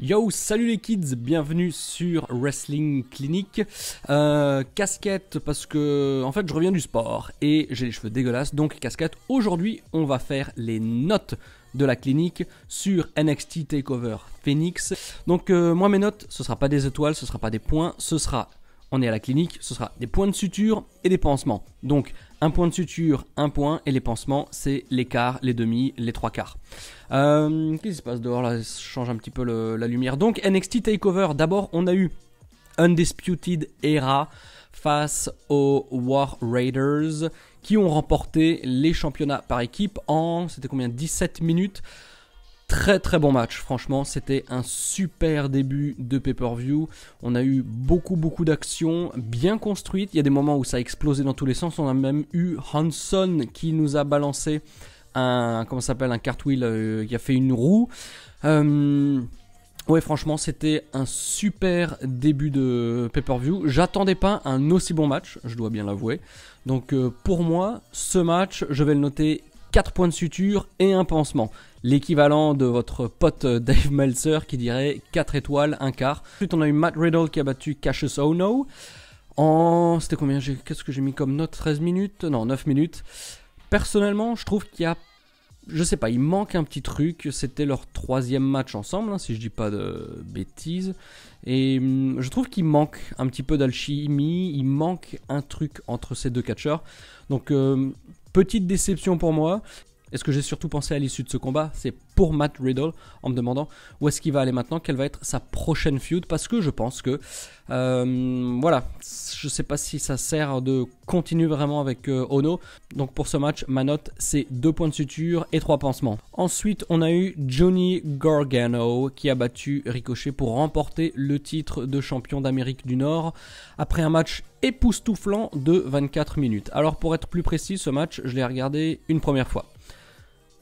Yo, salut les kids, bienvenue sur Wrestling Clinic. Casquette parce que en fait je reviens du sport et j'ai les cheveux dégueulasses, donc casquette. Aujourd'hui on va faire les notes de la clinique sur NXT TakeOver Phoenix. Donc moi mes notes, ce sera pas des étoiles, ce sera pas des points, ce sera, on est à la clinique, ce sera des points de suture et des pansements. Donc un point de suture, un point, et les pansements c'est les quarts, les demi, les trois quarts. Qu'est-ce qui se passe dehors là? Ça change un petit peu la lumière. Donc NXT TakeOver, d'abord on a eu Undisputed Era face aux War Raiders qui ont remporté les championnats par équipe en, c'était combien, 17 minutes. Très très bon match, franchement c'était un super début de pay-per-view. On a eu beaucoup d'actions bien construites, il y a des moments où ça a explosé dans tous les sens. On a même eu Hanson qui nous a balancé un cartwheel qui a fait une roue. Ouais, franchement c'était un super début de pay-per-view. J'attendais pas un aussi bon match, je dois bien l'avouer. Donc pour moi ce match je vais le noter 4 points de suture et un pansement. L'équivalent de votre pote Dave Meltzer qui dirait 4 étoiles, un quart. Ensuite on a eu Matt Riddle qui a battu Cassius Ohno. C'était combien? Qu'est-ce que j'ai mis comme note? 13 minutes? Non, 9 minutes. Personnellement je trouve qu'il y a, je sais pas, il manque un petit truc. C'était leur 3e match ensemble, hein, si je dis pas de bêtises. Et je trouve qu'il manque un petit peu d'alchimie. Il manque un truc entre ces deux catcheurs. Donc petite déception pour moi. Et ce que j'ai surtout pensé à l'issue de ce combat, c'est pour Matt Riddle, en me demandant où est-ce qu'il va aller maintenant, quelle va être sa prochaine feud, parce que je pense que, voilà, je sais pas si ça sert de continuer vraiment avec Ohno. Donc pour ce match, ma note, c'est 2 points de suture et 3 pansements. Ensuite, on a eu Johnny Gargano qui a battu Ricochet pour remporter le titre de champion d'Amérique du Nord, après un match époustouflant de 24 minutes. Alors pour être plus précis, ce match, je l'ai regardé une première fois.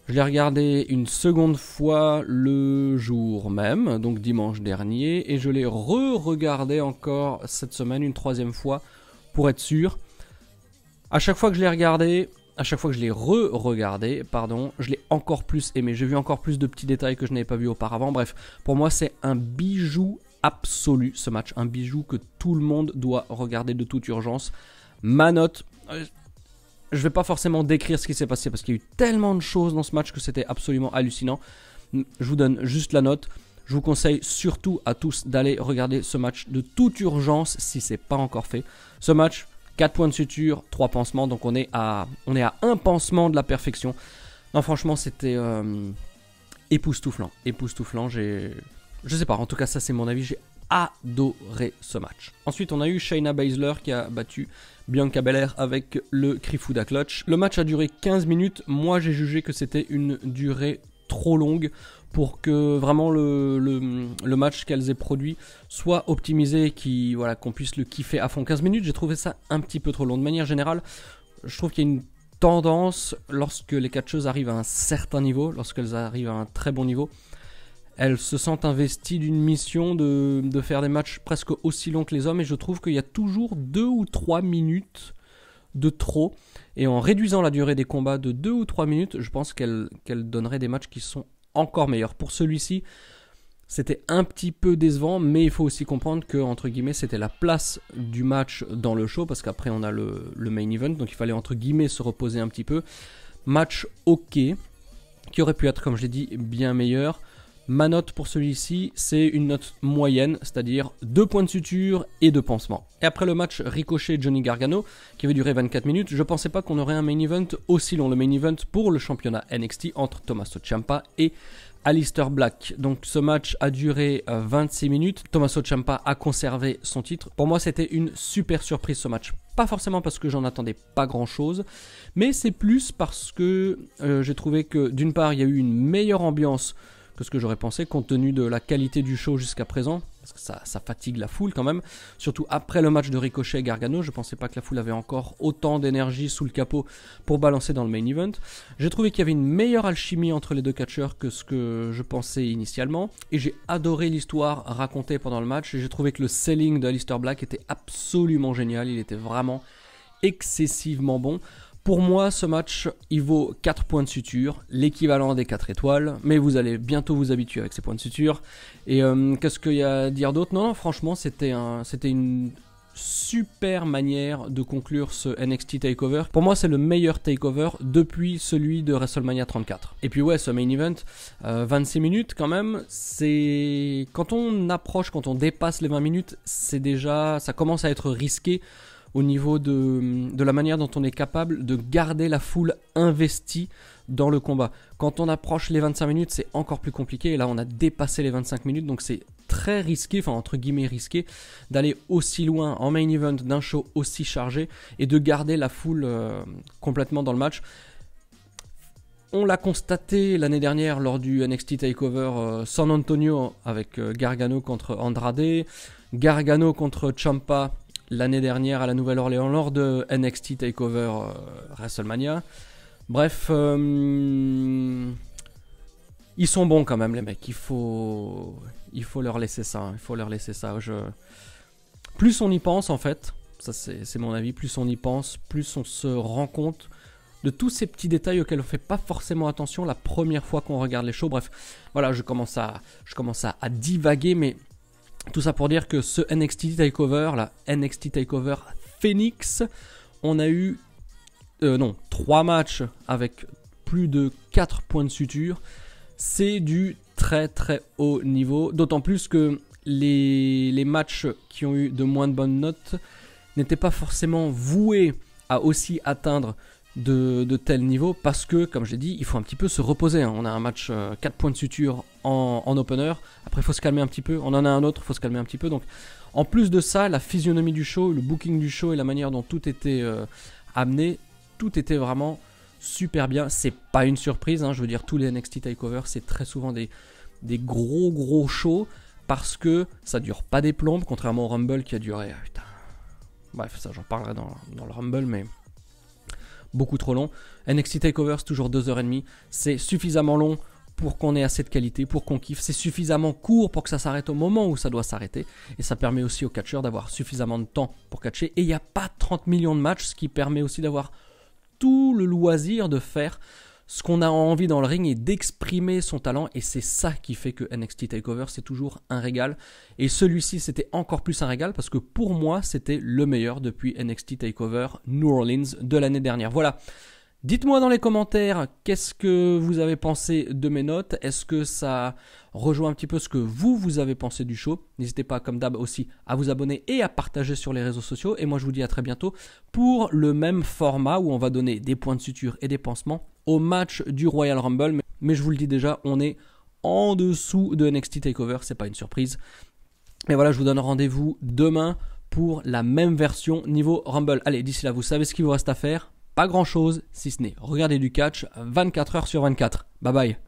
Je l'ai regardé une seconde fois le jour même, donc dimanche dernier, et je l'ai re-regardé encore cette semaine une 3e fois pour être sûr. À chaque fois que je l'ai regardé, à chaque fois que je l'ai re-regardé, pardon, je l'ai encore plus aimé. J'ai vu encore plus de petits détails que je n'avais pas vu auparavant. Bref, pour moi c'est un bijou absolu ce match, un bijou que tout le monde doit regarder de toute urgence. Ma note... Je ne vais pas forcément décrire ce qui s'est passé parce qu'il y a eu tellement de choses dans ce match que c'était absolument hallucinant. Je vous donne juste la note. Je vous conseille surtout à tous d'aller regarder ce match de toute urgence si ce n'est pas encore fait. Ce match, 4 points de suture, 3 pansements. Donc on est à un pansement de la perfection. Non, franchement, c'était époustouflant. Époustouflant. Je sais pas, en tout cas ça c'est mon avis. J'ai adoré ce match. Ensuite on a eu Shayna Baszler qui a battu Bianca Belair avec le Kirifuda Clutch. Le match a duré 15 minutes. Moi j'ai jugé que c'était une durée trop longue pour que vraiment le match qu'elles aient produit soit optimisé, qu'on puisse le kiffer à fond. 15 minutes, j'ai trouvé ça un petit peu trop long. De manière générale, je trouve qu'il y a une tendance, lorsque les catcheuses arrivent à un certain niveau, lorsqu'elles arrivent à un très bon niveau, elles se sentent investies d'une mission de faire des matchs presque aussi longs que les hommes, et je trouve qu'il y a toujours 2 ou 3 minutes de trop, et en réduisant la durée des combats de 2 ou 3 minutes, je pense qu'elles donneraient des matchs qui sont encore meilleurs. Pour celui-ci, c'était un petit peu décevant, mais il faut aussi comprendre que, entre guillemets, c'était la place du match dans le show, parce qu'après on a le main event, donc il fallait entre guillemets se reposer un petit peu. Match ok, qui aurait pu être, comme je l'ai dit, bien meilleur. Ma note pour celui-ci, c'est une note moyenne, c'est-à-dire 2 points de suture et 2 pansements. Et après le match Ricochet-Johnny Gargano, qui avait duré 24 minutes, je pensais pas qu'on aurait un main event aussi long. Le main event pour le championnat NXT entre Tommaso Ciampa et Aleister Black. Donc ce match a duré 26 minutes. Tommaso Ciampa a conservé son titre. Pour moi, c'était une super surprise ce match. Pas forcément parce que j'en attendais pas grand-chose, mais c'est plus parce que j'ai trouvé que d'une part, il y a eu une meilleure ambiance que ce que j'aurais pensé compte tenu de la qualité du show jusqu'à présent, parce que ça fatigue la foule quand même, surtout après le match de Ricochet et Gargano. Je pensais pas que la foule avait encore autant d'énergie sous le capot pour balancer dans le main event. J'ai trouvé qu'il y avait une meilleure alchimie entre les deux catcheurs que ce que je pensais initialement, et j'ai adoré l'histoire racontée pendant le match, et j'ai trouvé que le selling de Aleister Black était absolument génial. Il était vraiment excessivement bon. Pour moi, ce match, il vaut 4 points de suture, l'équivalent des 4 étoiles, mais vous allez bientôt vous habituer avec ces points de suture. Et qu'est-ce qu'il y a à dire d'autre? Non, franchement, c'était une super manière de conclure ce NXT TakeOver. Pour moi, c'est le meilleur TakeOver depuis celui de WrestleMania 34. Et puis ouais, ce main event, 26 minutes quand même, c'est... Quand on dépasse les 20 minutes, c'est déjà... ça commence à être risqué au niveau de la manière dont on est capable de garder la foule investie dans le combat. Quand on approche les 25 minutes, c'est encore plus compliqué. Et là, on a dépassé les 25 minutes, donc c'est très risqué, enfin entre guillemets risqué, d'aller aussi loin en main event d'un show aussi chargé et de garder la foule complètement dans le match. On l'a constaté l'année dernière lors du NXT TakeOver San Antonio avec Gargano contre Andrade, Gargano contre Ciampa l'année dernière à la Nouvelle-Orléans lors de NXT TakeOver WrestleMania. Bref, ils sont bons quand même les mecs, il faut leur laisser ça, il faut leur laisser ça. Plus on y pense en fait, ça c'est mon avis, plus on y pense, plus on se rend compte de tous ces petits détails auxquels on fait pas forcément attention la première fois qu'on regarde les shows. Bref, voilà, je commence à divaguer, mais tout ça pour dire que ce NXT TakeOver, la NXT TakeOver Phoenix, on a eu 3 matchs avec plus de 4 points de suture. C'est du très très haut niveau, d'autant plus que les matchs qui ont eu de moins de bonnes notes n'étaient pas forcément voués à aussi atteindre de tels niveaux, parce que, comme j'ai dit, il faut un petit peu se reposer. On a un match 4 points de suture en opener, après il faut se calmer un petit peu, on en a un autre, il faut se calmer un petit peu. Donc, en plus de ça, la physionomie du show, le booking du show et la manière dont tout était amené, tout était vraiment super bien. C'est pas une surprise, hein, je veux dire, tous les NXT TakeOver, c'est très souvent des gros shows, parce que ça dure pas des plombes, contrairement au Rumble qui a duré... putain. Bref, ça j'en parlerai dans le Rumble, mais... beaucoup trop long. NXT TakeOver, c'est toujours 2h30. C'est suffisamment long pour qu'on ait assez de qualité, pour qu'on kiffe. C'est suffisamment court pour que ça s'arrête au moment où ça doit s'arrêter. Et ça permet aussi aux catcheurs d'avoir suffisamment de temps pour catcher. Et il n'y a pas 30 millions de matchs, ce qui permet aussi d'avoir tout le loisir de faire ce qu'on a envie dans le ring et d'exprimer son talent. Et c'est ça qui fait que NXT TakeOver, c'est toujours un régal. Et celui-ci, c'était encore plus un régal parce que pour moi, c'était le meilleur depuis NXT TakeOver New Orleans de l'année dernière. Voilà. Dites-moi dans les commentaires qu'est-ce que vous avez pensé de mes notes. Est-ce que ça rejoint un petit peu ce que vous avez pensé du show? N'hésitez pas, comme d'hab, aussi à vous abonner et à partager sur les réseaux sociaux. Et moi, je vous dis à très bientôt pour le même format où on va donner des points de suture et des pansements au match du Royal Rumble. Mais je vous le dis déjà, on est en dessous de NXT TakeOver, c'est pas une surprise. Mais voilà, je vous donne rendez-vous demain pour la même version niveau Rumble. Allez, d'ici là, vous savez ce qu'il vous reste à faire. Pas grand chose, si ce n'est regarder du catch 24 heures sur 24. Bye bye.